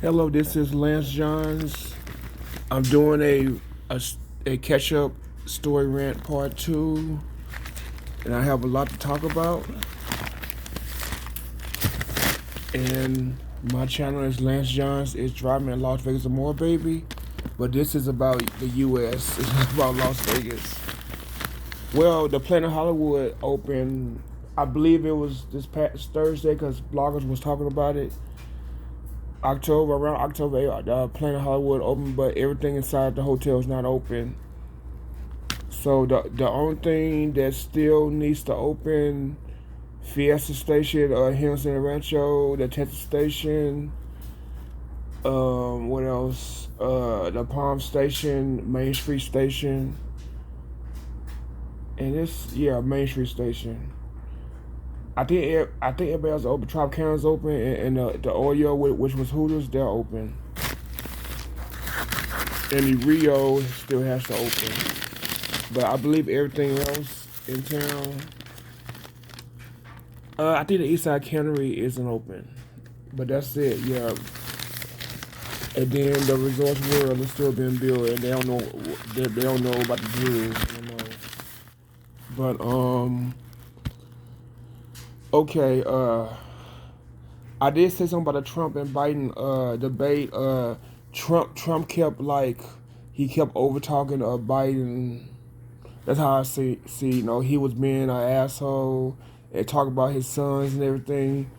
Hello, this is Lance Johns. I'm doing a catch up story rant part two, and I have a lot to talk about. And my channel is Lance Johns. It's driving in Las Vegas more, baby. But this is about the U.S. It's about Las Vegas. Well, the Planet Hollywood opened. I believe it was this past Thursday because bloggers was talking about it. Around October 8th, Planet Hollywood open, but everything inside the hotel is not open. So the only thing that still needs to open, Fiesta Station, Henderson and Rancho, the Texas Station, what else? The Palm Station, Main Street Station, and Main Street Station. I think everybody else open. Tropicana's open, and the Oreo, which was Hooters, they're open. And the Rio still has to open. But I believe everything else in town. I think the Eastside Cannery isn't open, but that's it. Yeah. And then the Resorts World is still being built, and they don't know. They don't know about the Jews. I don't know. But okay, I did say something about the Trump and Biden debate. Trump kept he kept over talking Biden. That's how I see. He was being an asshole and talk about his sons and everything.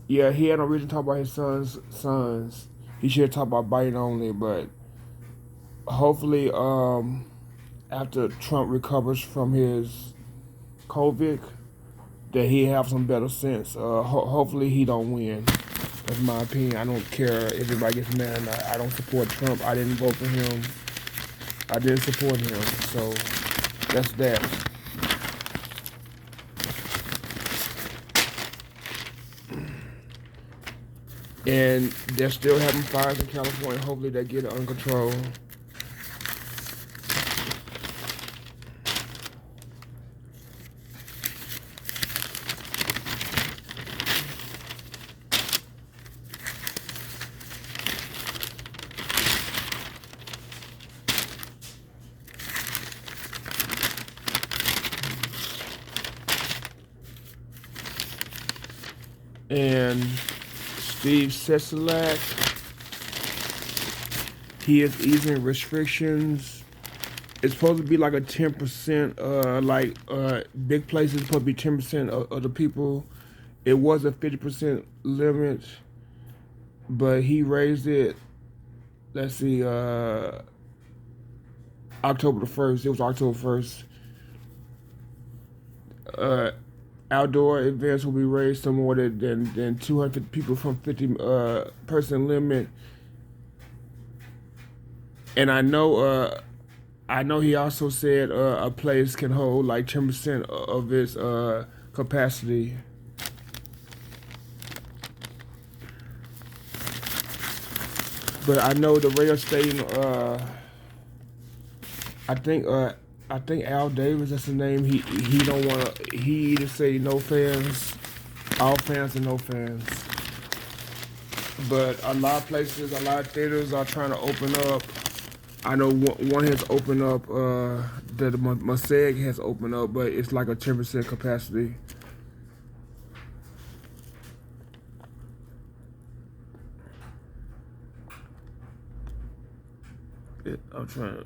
Yeah, he had no reason to talk about his sons. He should have talked about Biden only. But hopefully, after Trump recovers from his COVID, that he have some better sense. Hopefully he don't win. That's my opinion. I don't care if everybody gets mad. I don't support Trump. I didn't vote for him. I didn't support him. So that's that. And they're still having fires in California. Hopefully they get it under control. And Steve Sisolak, he is easing restrictions. It's supposed to be like a 10%, big places supposed to be 10% of the people. It was a 50% limit, but he raised it. Let's see, October the 1st. It was October 1st. Outdoor events will be raised to more than 250 people from 50 person limit. And I know he also said a place can hold like 10% of its capacity. But I know the radio station. I think Al Davis, that's the name. He don't want to. He either say no fans, all fans, and no fans. But a lot of places, a lot of theaters are trying to open up. I know one has opened up. The Mosaic has opened up, but it's like a 10% capacity. I'm trying to.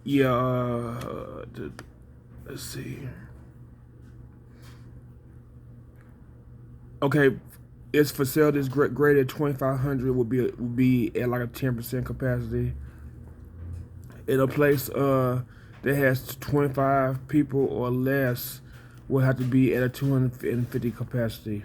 Yeah. Let's see. Okay, its facilities graded 2,500 would be at like a 10% capacity. In a place that has 25 people or less will have to be at a 250 capacity.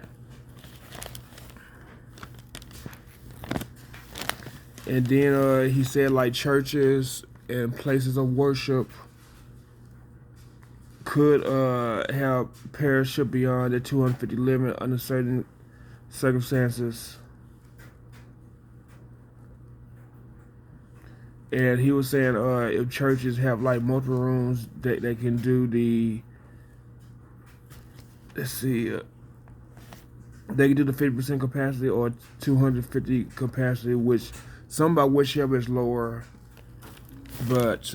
And then he said like churches and places of worship could have parachute beyond the 250 limit under certain circumstances. And he was saying if churches have like multiple rooms, they can do the, let's see, They can do the 50% capacity or 250 capacity, which some by whichever is lower. But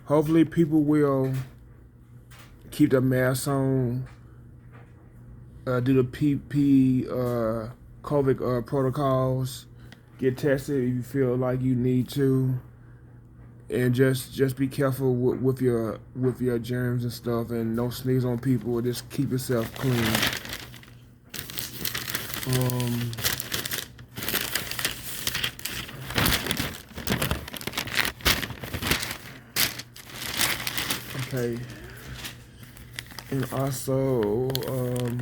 hopefully people will keep their masks on, do the PP COVID protocols, get tested if you feel like you need to, and just be careful with your germs and stuff, and don't sneeze on people. Just keep yourself clean. Okay, and also I'm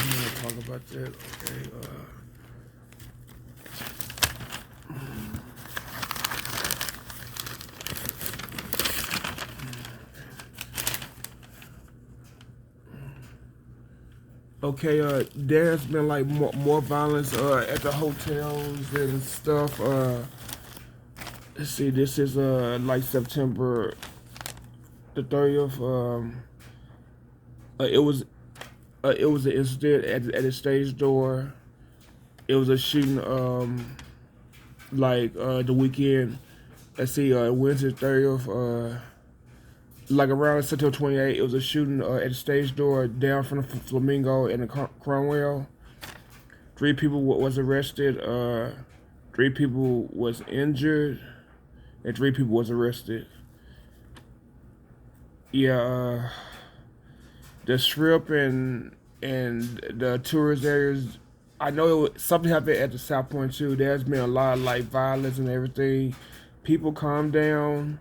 gonna talk about that. Okay. Okay, there's been like more violence at the hotels and stuff. Let's see, this is like September the 30th. It was an incident at the stage door. It was a shooting the weekend. Let's see, Wednesday 30th. Like around September 28th, it was a shooting at the stage door down from the Flamingo and the Cromwell. 3 people was arrested. 3 people was injured, and 3 people was arrested. Yeah, the Strip and the tourist areas. I know something happened at the South Point too. There's been a lot of like violence and everything. People calm down.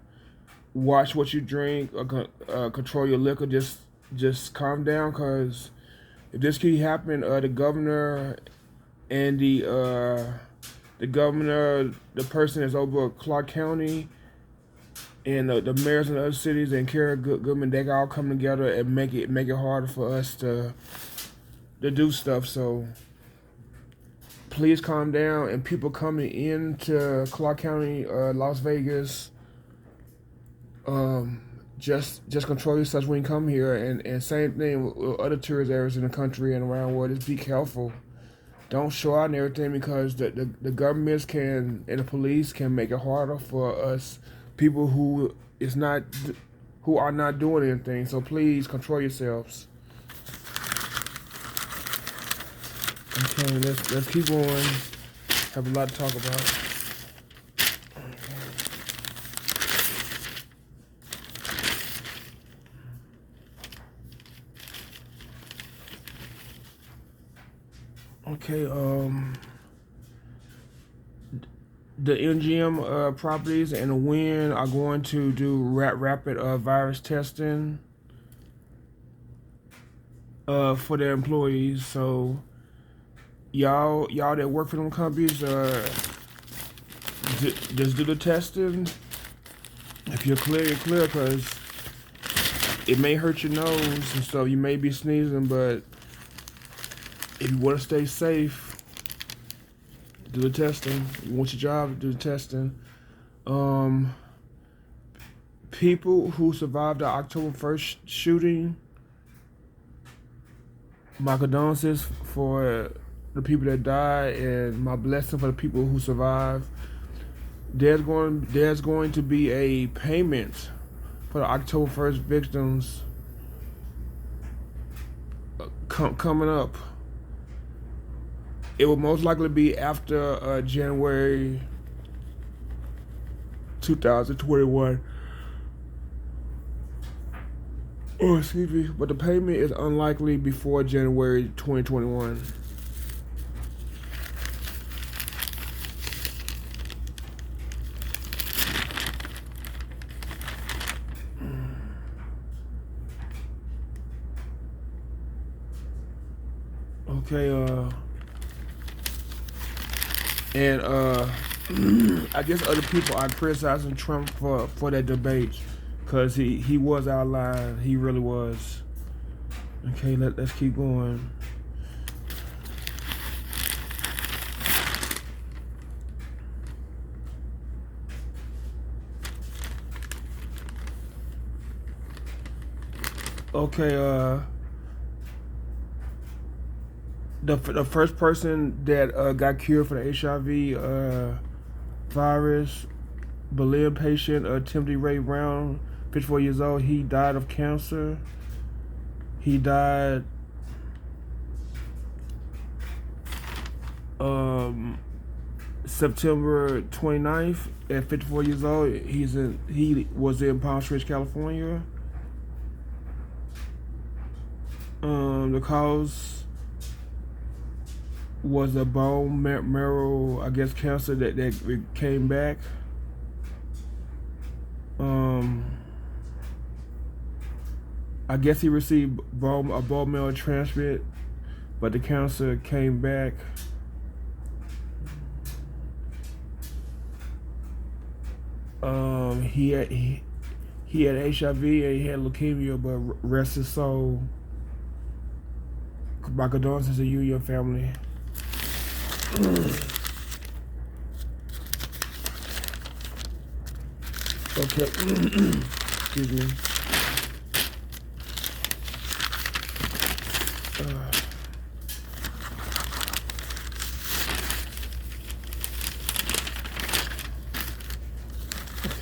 Watch what you drink, control your liquor. Just calm down, cause if this keep happening, the governor and the person that's over Clark County, and the mayors in other cities and Kara Goodman, they all come together and make it harder for us to do stuff. So please calm down, and people coming into Clark County, Las Vegas. Just control yourselves when you come here, and same thing with other tourist areas in the country and around the world. Just be careful. Don't show out and everything, because the governments can and the police can make it harder for us people who are not doing anything. So please control yourselves. Okay, let's keep going. Have a lot to talk about. Okay, the MGM properties and the Wynn are going to do rapid virus testing for their employees. So y'all that work for them companies, just do the testing. If you're clear, you're clear, because it may hurt your nose and stuff. You may be sneezing, but if you want to stay safe, do the testing. You want your job, do the testing. People who survived the October 1st shooting, my condolences for the people that died, and my blessing for the people who survived. There's going to be a payment for the October 1st victims coming up. It will most likely be after January 2021. Oh, excuse me. But the payment is unlikely before January 2021. Okay, and I guess other people are criticizing Trump for that debate, because he was out of line. He really was. Okay, let's keep going. Okay, the first person that got cured for the HIV virus, Bolivian patient Timothy Ray Brown, 54 years old. He died of cancer. He died September 29th at 54 years old. He was in Palm Springs, California. The cause was a bone marrow, I guess, cancer that came back. I guess he received a bone marrow transplant, but the cancer came back. He had HIV and he had leukemia, but rest his soul. My condolences to you and your family. Okay. Excuse me.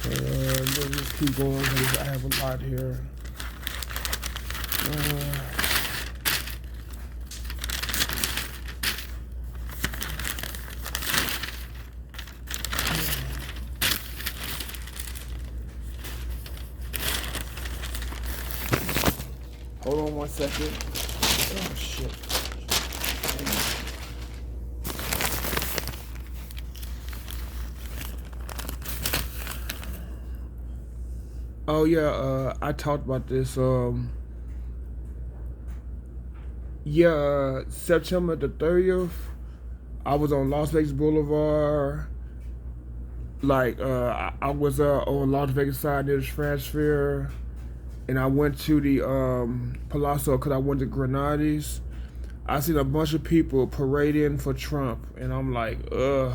Let's just keep going because I have a lot here. Hold on 1 second. Oh, shit. Oh, yeah, I talked about this. September the 30th, I was on Las Vegas Boulevard. I was on Las Vegas side near the Stratosphere. And I went to the Palazzo because I went to Grenades. I seen a bunch of people parading for Trump, and I'm like, ugh.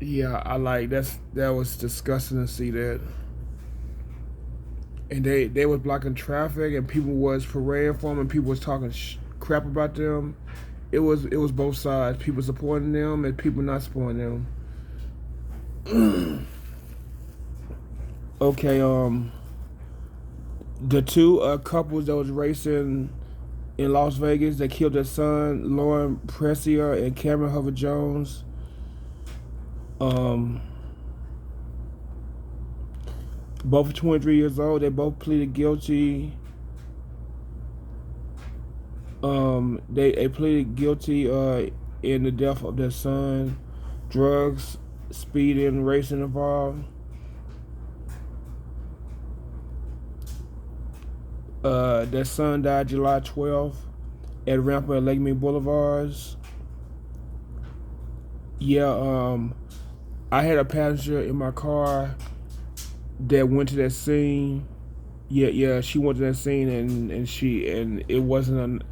Yeah, that was disgusting to see that. And they was blocking traffic, and people was parading for them, and people was talking crap about them. It was both sides. People supporting them and people not supporting them. Okay, the two couples that was racing in Las Vegas, they killed their son, Lauren Presier and Cameron Hubbard Jones. Both 23 years old. They both pleaded guilty. They pleaded guilty in the death of their son, drugs, speeding, racing involved. Their son died July 12th at Rampa and Lake Mead Boulevards. Yeah, I had a passenger in my car that went to that scene. Yeah, she went to that scene and it wasn't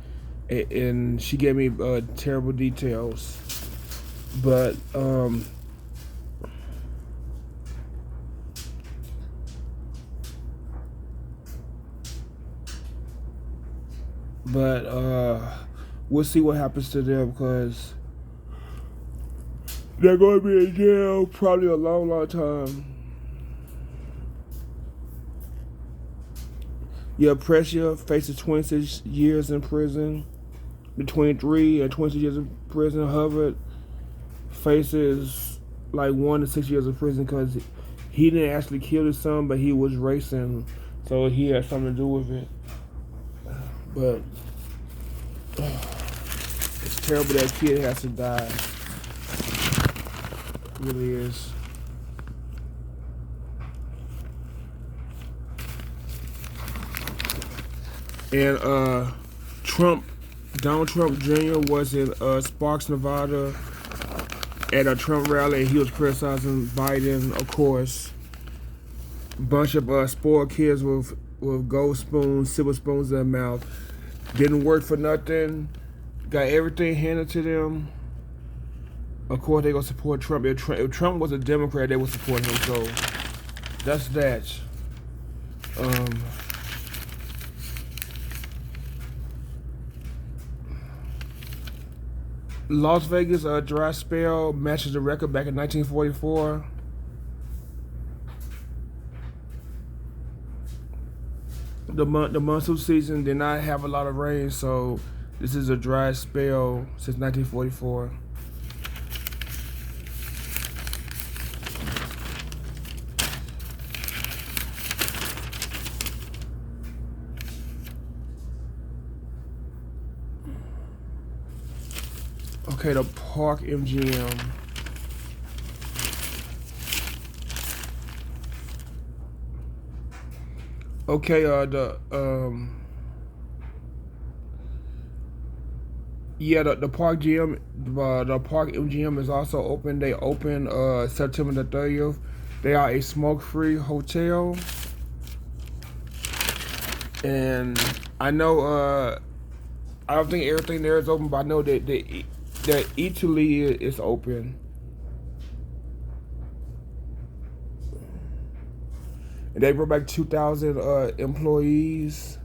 and she gave me terrible details. But we'll see what happens to them because they're going to be in jail probably a long time. Yeah, Pressure faces 26 years in prison. Between 3 and 26 years in prison. Hubbard faces like 1 to 6 years in prison because he didn't actually kill his son, but he was racing, so he had something to do with it. But it's terrible that kid has to die. It really is. And Donald Trump Jr. was in Sparks, Nevada at a Trump rally, and he was criticizing Biden, of course. A bunch of spoiled kids with gold spoons, silver spoons in their mouth. Didn't work for nothing. Got everything handed to them. Of course, they gonna support Trump. If Trump was a Democrat, they would support him. So that's that. Las Vegas dry spell matches the record back in 1944. The monsoon season did not have a lot of rain, so this is a dry spell since 1944. Okay, the Park MGM. Okay, the Park GM, the Park MGM is also open. They open September the 30th. They are a smoke-free hotel, and I know I don't think everything there is open, but I know that Italy is open. And they brought back 2,000 employees,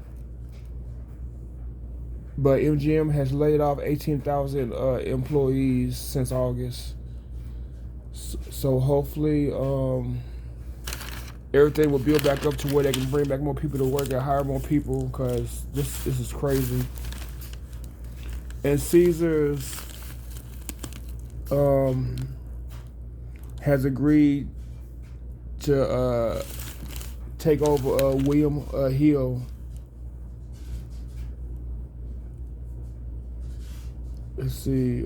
but MGM has laid off 18,000 employees since August. So hopefully everything will build back up to where they can bring back more people to work and hire more people, because this is crazy. And Caesars has agreed to take over William Hill. Let's see.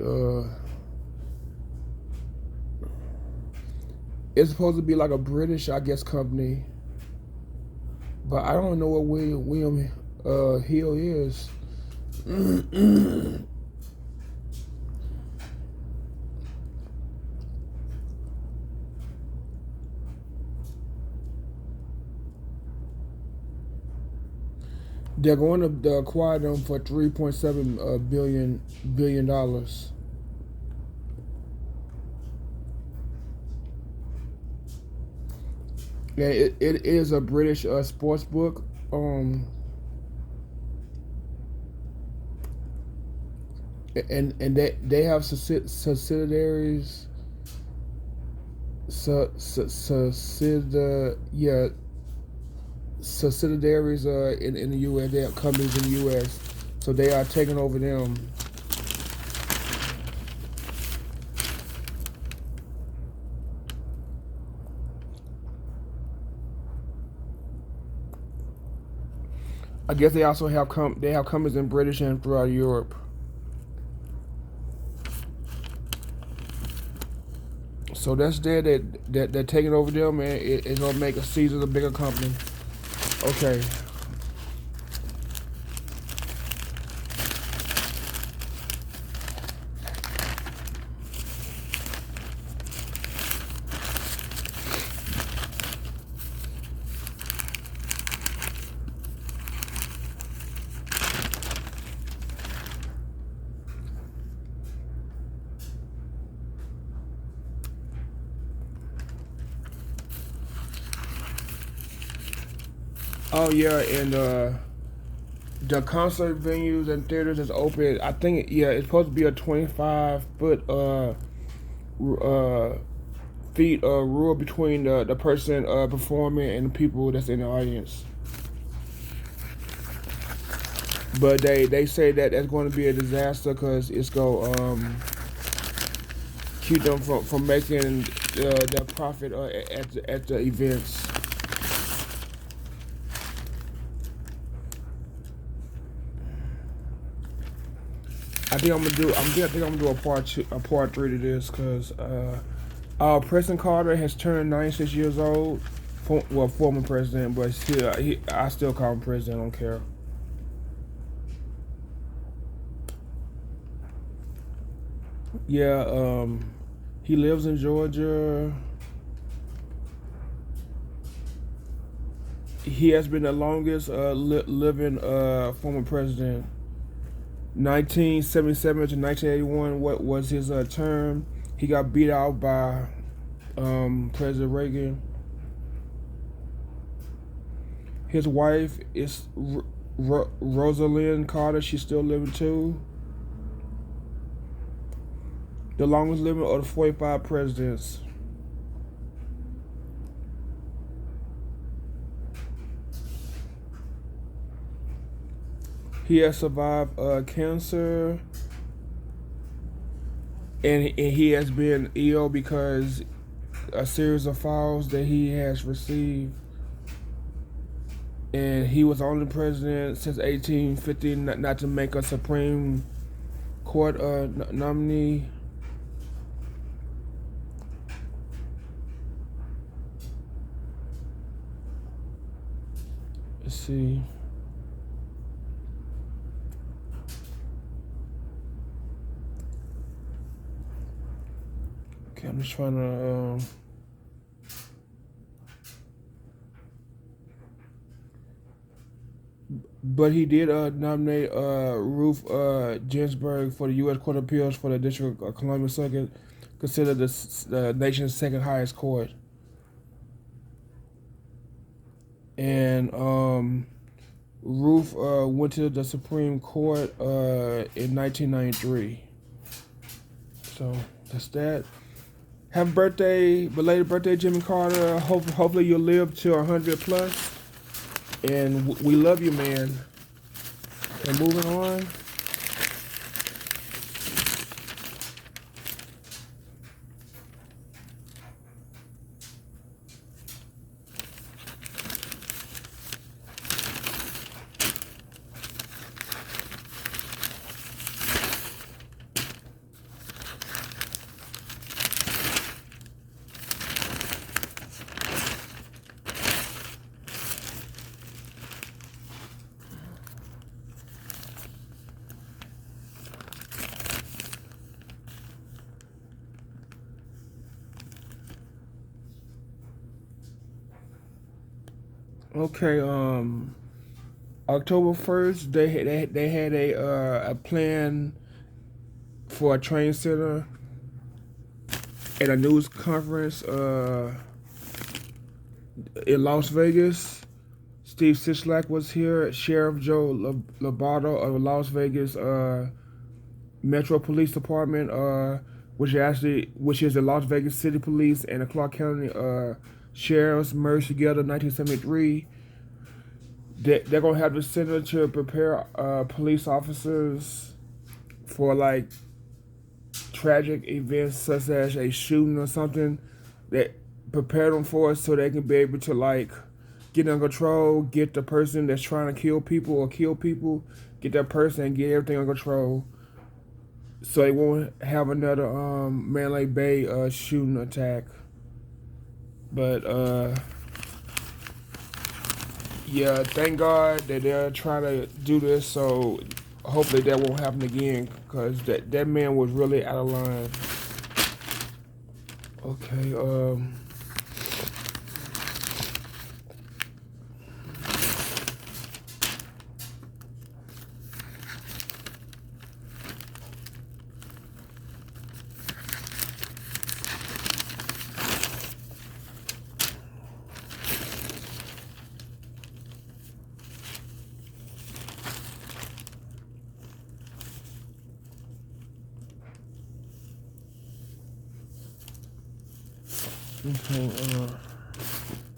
It's supposed to be like a British, I guess, company, but I don't know what William Hill is. They're going to acquire them for $3.7 billion. Yeah, it is a British sports book. And they have subsidiaries. Subsidiaries in the U.S. They have companies in the U.S., so they are taking over them. I guess they also have companies in British and throughout Europe. So that's there that they're taking over them, and it's gonna make Caesars a bigger company. Okay. Oh yeah, and the concert venues and theaters is open. I think it's supposed to be a 25-foot feet rule between the person performing and the people that's in the audience. But they say that that's going to be a disaster, because it's going to keep them from making their profit at the events. I think I'm gonna do a part 3 to this, because President Carter has turned 96 years old. Former president, but still, I still call him president. I don't care. Yeah, he lives in Georgia. He has been the longest living former president. 1977 to 1981, what was his term? He got beat out by President Reagan. His wife is Rosalind Carter. She's still living too. the longest living of the 45 presidents. He has survived cancer, and he has been ill because a series of falls that he has received. And he was only president since 1850 not to make a Supreme Court nominee. Let's see. Okay, I'm just trying to. But he did nominate Ruth Ginsburg for the U.S. Court of Appeals for the District of Columbia Circuit, considered the nation's second highest court. And Ruth went to the Supreme Court in 1993. So that's that. Happy birthday, belated birthday, Jimmy Carter. Hopefully you'll live to 100 plus. And we love you, man. And moving on. Okay, October 1st, they had a plan for a train center at a news conference in Las Vegas. Steve Sisolak was here. Sheriff Joe Lobato of the Las Vegas Metro Police Department, which is the Las Vegas City Police and the Clark County Sheriffs merged together in 1973. They're gonna have the center to prepare police officers for like tragic events such as a shooting or something. That prepare them for it so they can be able to like get under control, get the person that's trying to kill people or kill people, get that person and get everything under control, so they won't have another Mandalay Bay shooting attack. But yeah, thank God that they're trying to do this, so hopefully that won't happen again, because that man was really out of line. Okay,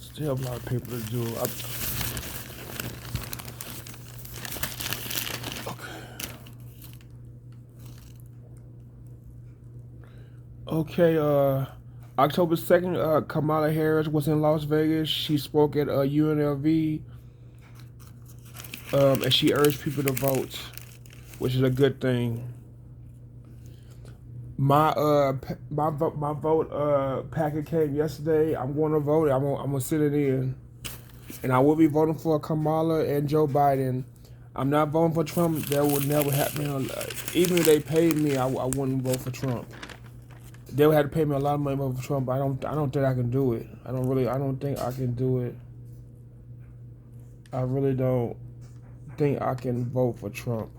still have a lot of paper to do. Okay, October 2nd, Kamala Harris was in Las Vegas. She spoke at UNLV, and she urged people to vote, which is a good thing. My vote packet came yesterday. I'm going to vote. I'm gonna send it in, and I will be voting for Kamala and Joe Biden. I'm not voting for Trump. That would never happen. Even if they paid me, I wouldn't vote for Trump. They would have to pay me a lot of money to vote for Trump. But I don't think I can do it. I don't think I can do it. I really don't think I can vote for Trump.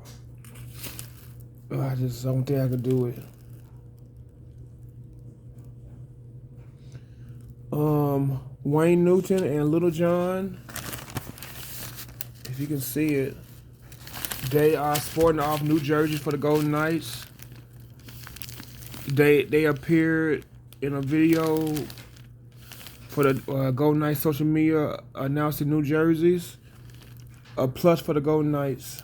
I just don't think I can do it. Wayne Newton and Little John, if you can see it, they are sporting off New Jersey for the Golden Knights. They appeared in a video for the Golden Knights social media announcing New Jerseys. A plus for the Golden Knights.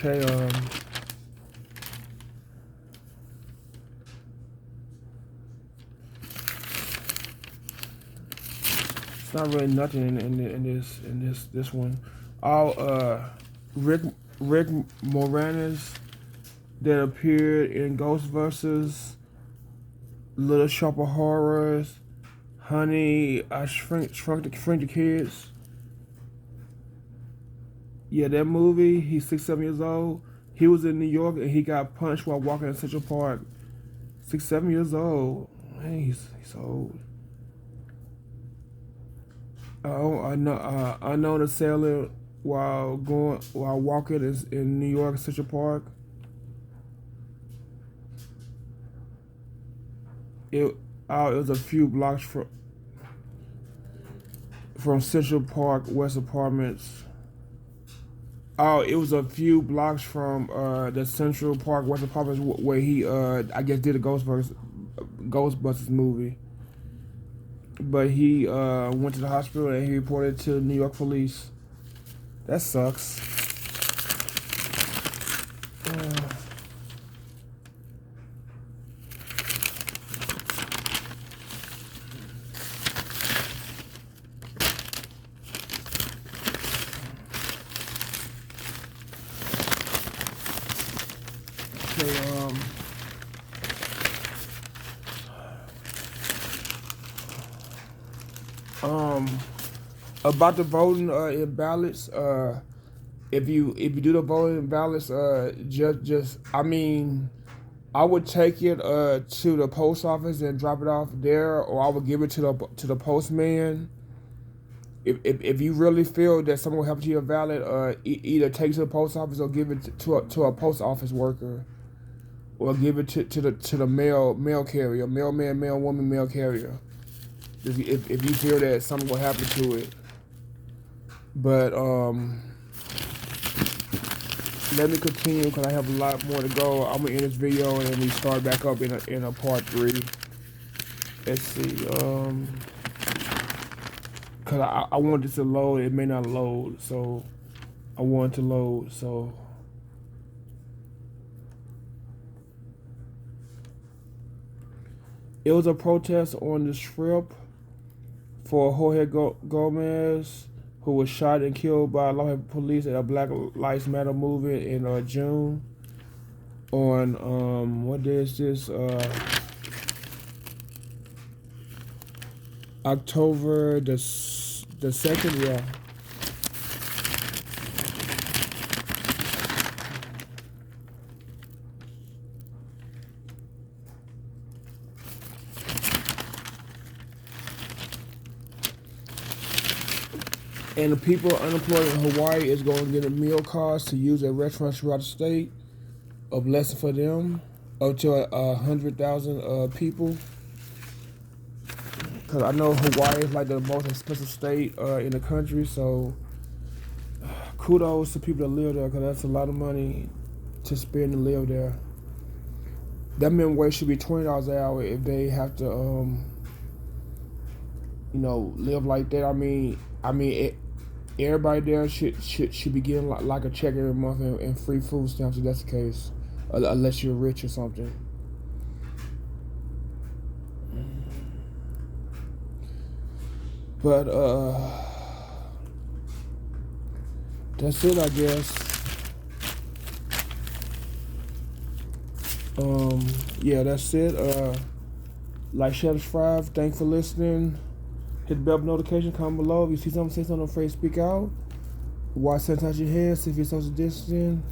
Okay, it's not really nothing in this one. Rick Moranis that appeared in Ghostbusters, Little Shop of Horrors, Honey, I Shrunk the Kids. Yeah, that movie. He's 6, 7 years old. He was in New York and he got punched while walking in Central Park. 6, 7 years old. Man, he's old. Unknown assailant while walking in New York Central Park. It was a few blocks from Central Park West Apartments. Oh, it was a few blocks from the Central Park West Apartments where he I guess did a Ghostbusters movie. But he went to the hospital and he reported to New York police. That sucks. About the voting in ballots, if you do the voting in ballots, I would take it to the post office and drop it off there, or I would give it to the postman. If you really feel that someone will help you your ballot, either take it to the post office or give it to a post office worker, or give it to the mail carrier, mailman, mailwoman, mail carrier. If you feel that something will happen to it. But let me continue because I have a lot more to go. I'm gonna end this video and then we start back up in a part 3. Let's see. Cause I want this to load. It may not load, so I want it to load. So it was a protest on the Strip for Jorge Gomez, who was shot and killed by local police at a Black Lives Matter movement in June. On what day is this? October the 2nd. Yeah. And the people unemployed in Hawaii is going to get a meal cards to use at restaurants throughout the state. A blessing for them. Up to 100,000 people. Because I know Hawaii is like the most expensive state in the country. So kudos to people that live there, because that's a lot of money to spend and live there. That minimum wage should be $20 an hour if they have to, live like that. Everybody there should be getting like a check every month and free food stamps if that's the case, unless you're rich or something. But that's it, I guess. Yeah, that's it. Like, share, subscribe. Thanks for listening. Hit the bell notification, comment below. If you see something, say something, don't afraid to speak out. Wash, sanitize your hands, see if you're social distancing.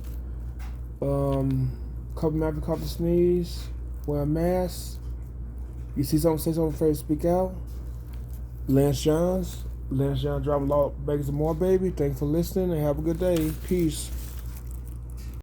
Cover mouth and cough and sneeze. Wear a mask. You see something, say something, afraid to speak out. Lance Johns, driving Las Vegas Blvd, baby. Thanks for listening and have a good day. Peace.